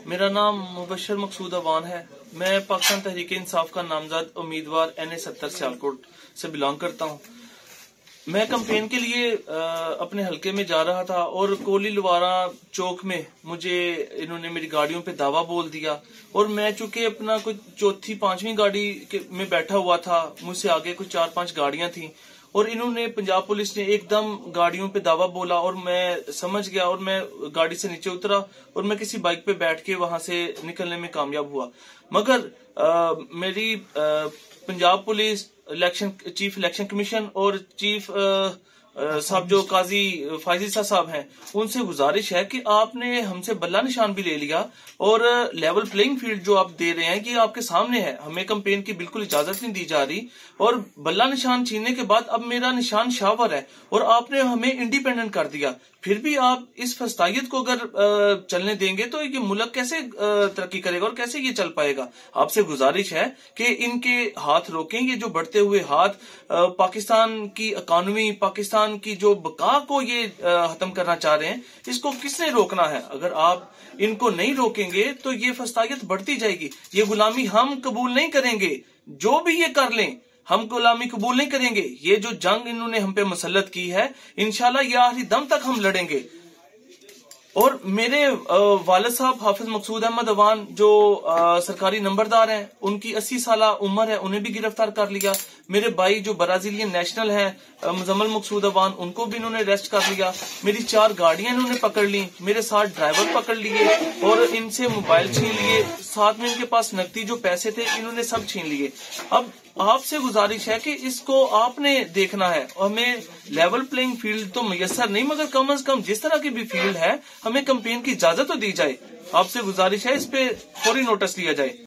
मेरा नाम मुबशर मकसूद अवान है। मैं पाकिस्तान तहरीक इंसाफ का नामजद उम्मीदवार NA 70 सियालकोट से बिलोंग करता हूँ। मैं कैंपेन के लिए अपने हलके में जा रहा था और कोली लवारा चौक में मुझे इन्होंने मेरी गाड़ियों पे दावा बोल दिया और मैं चूंकि अपना कोई चौथी पांचवी गाड़ी में बैठा हुआ था, मुझसे आगे कुछ 4-5 गाड़ियां थी और इन्होंने पंजाब पुलिस ने एकदम गाड़ियों पे दावा बोला और मैं समझ गया और मैं गाड़ी से नीचे उतरा और मैं किसी बाइक पे बैठ के वहां से निकलने में कामयाब हुआ। मगर मेरी Punjab police, chief election commission और चीफ साहब जो काजी फायजीसा साहब हैं, उनसे गुजारिश है कि आपने हमसे बल्ला निशान भी ले लिया और लेवल प्लेइंग फील्ड जो आप दे रहे हैं कि आपके सामने है, हमें कैंपेन की बिल्कुल इजाजत नहीं दी जा रही और बल्ला निशान छीनने के बाद अब मेरा निशान शावर है और आपने हमें इंडिपेंडेंट कर दिया। फिर भी आप इस फस्तायत को अगर चलने देंगे तो ये मुल्क कैसे तरक्की करेगा और कैसे ये चल पाएगा। आपसे गुजारिश है कि इनके हाथ रोकें, ये जो बढ़ते हुए हाथ पाकिस्तान की इकॉनमी, पाकिस्तान की जो बका को ये खत्म करना चाह रहे हैं, इसको किसने रोकना है। अगर आप इनको नहीं रोकेंगे तो ये फस्तायत बढ़ती जाएगी। ये गुलामी हम कबूल नहीं करेंगे, जो भी ये कर लें हम गुलामी कबूल नहीं करेंगे। ये जो जंग इन्होंने हम पे मुसल्लत की है, इंशाल्लाह ये आखिरी दम तक हम लड़ेंगे। और मेरे वालिद साहब हाफिज मकसूद अहमद अवान जो सरकारी नंबरदार हैं, उनकी 80 साल उम्र है, उन्हें भी गिरफ्तार कर लिया। मेरे भाई जो ब्राजीलियन नेशनल हैं मुजम्मल मकसूद अवान, उनको भी इन्होंने अरेस्ट कर लिया। मेरी 4 गाड़ियां इन्होंने पकड़ ली, मेरे साथ ड्राइवर पकड़ लिए और इनसे मोबाइल छीन लिए, साथ में इनके पास नकदी जो पैसे थे इन्होंने सब छीन लिए। अब आपसे गुजारिश है कि इसको आपने देखना है। हमें लेवल प्लेइंग फील्ड तो मुयस्सर नहीं, मगर कम से कम जिस तरह की भी फील्ड है हमें कैंपेन की इजाजत तो दी जाए। आपसे गुजारिश है इस पे फौरी नोटिस लिया जाए।